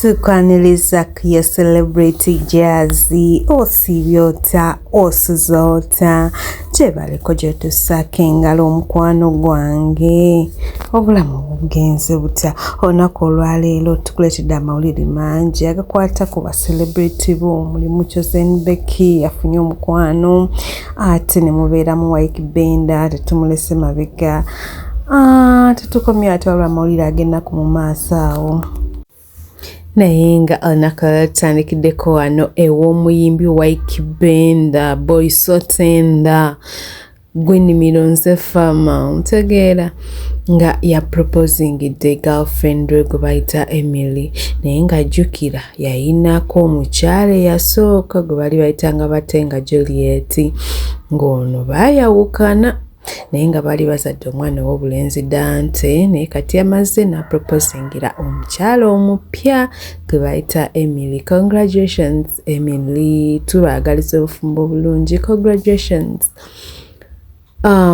tukwaniriza ya celebrity Jazzy osibyota osuzota gyebaliko gyetusaka engalo omukwano gwange obulamu bugenze buta olunaku olwaleero tukuleetedde amawulire mangi agakwata ku bacelebrity b'omulimu Chosen Becky yafunye omukwano ate ne mubeeramu benda tetumulese mabega tetukomye ate waliwo amawulire agenda ku mu maaso awo naye nga olunaku lutandikiddeko wano ew'omuyimbi benda boyso tenda gw'ennimiro nze fama ntegeera nga yaproposingidde girlfriend we gwe bayita Emily naye ng'ajjukira yayinako omukyala eyasooka gwe bali bayitanga bate nga Juliet ng'ono baayawukana naye nga bali bazadde omwana ow'obulenzi Dante naye kati amaze n'aproposingira omukyala omupya gwe bayita Emily. Congratulations Emily, tubaagaliza obufumbo bulungi. Congratulations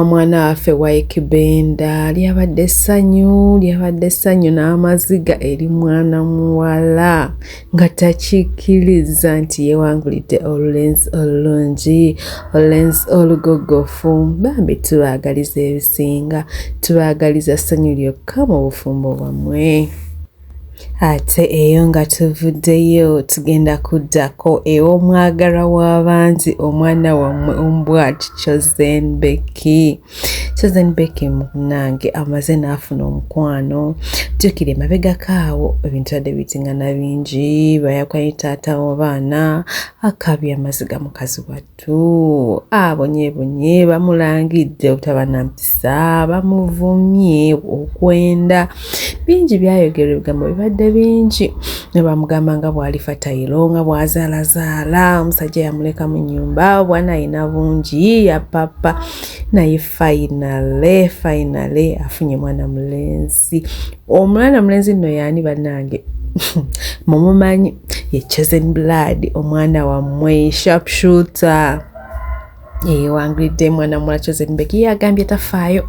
mwana waffe benda lyabadde essanyu n'amaziga eri mwana muwala nga takikkiriza nti yeewangulidde olulenzi olulungi olulenzi olugogofu. Bambi tubaagaliza ebisinga, tubaagaliza ssanyu lyokka mu bufumbo bwammwe. Ate eyo nga tuvuddeyo tugenda kuddako ew'omwagalwa w'abanzi omwana wammwe ombwati Chosen Becky. Chosen Becky munange amaze n'afuna omukwano. Jjukira emabegako awo ebintu badde bitingana bingi, bayakwanye taata w'abaana akabya amaziga mukazi wattu abonyeebonye bamulangidde obutaba na mpisa bamuvumye okwenda bingi byayogerwa ebigambo bibadde bingi ne bamugamba nga bw'alifa tayiro nga bw'azaalazaala omusajja yamuleka mu nnyumba bwana ayina bungi ya papa naye finally afunye mwana mulenzi. Omwana mulenzi nno yaani bannange mumumanyi ye Chosen Blood omwana wammwe sharpshooter yeewangulidde mwana muwala Chosen Becky yagambye tafaayo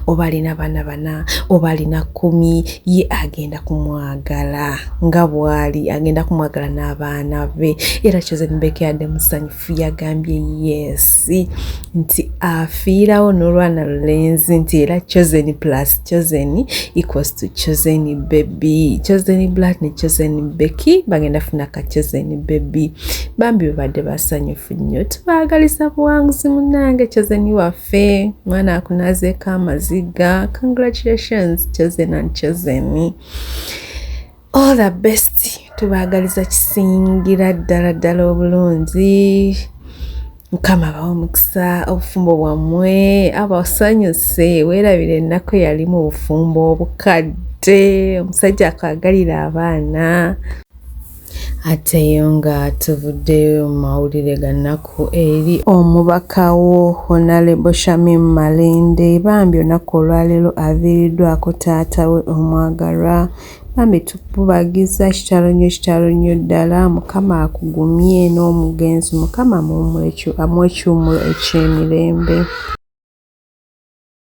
oba alina baana bana oba alina 10 ye agenda kumwagala nga bw'ali agenda kumwagala n'abaana be era Chosen Becky yadde musanyufu yagambye yes nti afiirawo n'olwana lulenzi nti era Chosen plus Chosen equals to Chosen baby. Chosen Blood ne Chosen Becky bagenda funa ka Chosen baby. Bambi badde basanyufu nnyo tubaagaliza buwanguzi munnange Chosen waffe mwana akunazeeko amaziga. Congratulations Chosen and Chosen, all the best. Tubaagaliza kisingira ddala obulungi. Mukama abawe omukisa obufumbo bwammwe abasanyuse weerabire ennaku yalimu obufumbo obukadde omusajja akwagalira abaana. Ate yo nga tuvuddeyo mu mawulire ga nnaku eri omubaka wo Honorable Shamim Malende. Bambi olunaku olwaleero aviiriddwako taata we omwagalwa. Bambi tukubagiza kitalo nnyo ddala. Mukama akugumye n'omugenzi, Mukama amuwe ekyumiro eky'emirembe.